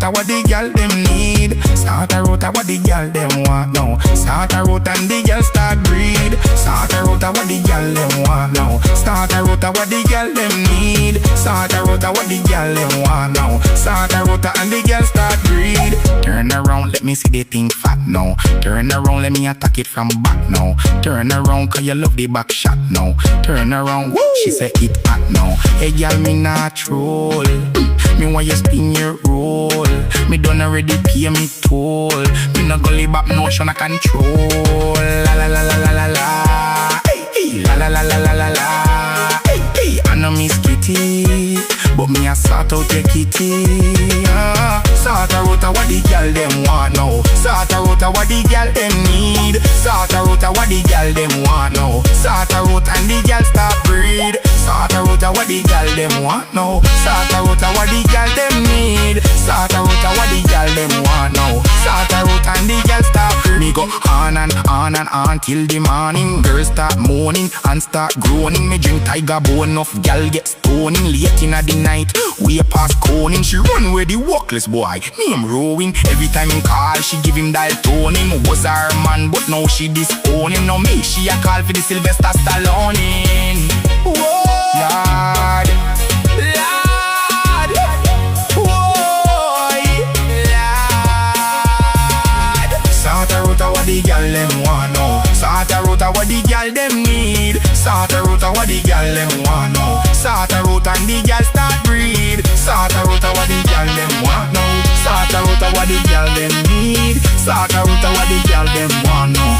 out what the girl them need. Start her out what the girl them want now. Start her out and the girl start breed. Start her out what the girl them want now. Start her out what the girl them need. Start her out what the girl them want now. Start her out and the girl start breed. Turn around, let me see the thing fat now. Turn around, let me attack it from back now. Turn around, cause you love the back shot now. Turn around, woo! She say it hot now. Hey girl, me not troll. Me want you spin your roll. Me done already pay me toll. Me no gully back notion of control. La la la la la la la. Hey, hey. La la la la la la la. Hey, hey. I know Miss Kitty, but me a sort out your kitty. Sort her out what the girl them want now. Sort her out what the girl them need. Sort her out what the girl them want now. Sort her out and the girl start breed. Sort her out what the girl them want now. Sort her out what the girl them need. Sort her out what the girl them want now. Sort her out and the girl start breed. Me go on and on till the morning. Girls start moaning and start groaning. Me drink tiger bone, enough gal get stoning. Late in the night, way past coning. She run with the walkless boy, name rowing. Every time him call, she give him dial toning. Was her man, but now she disown him. Now me, she a call for the Sylvester Stallone. Whoa, Lord, Lord, whoa, Lord. Sort her out what the girl them want now. Sort her out what the girl them need. Sort her out what the girl them want now. Sort her out and the girl start breed. Sort her out what the girl them want now. Sort her out what the girl them need. Sort her out what the girl them want now.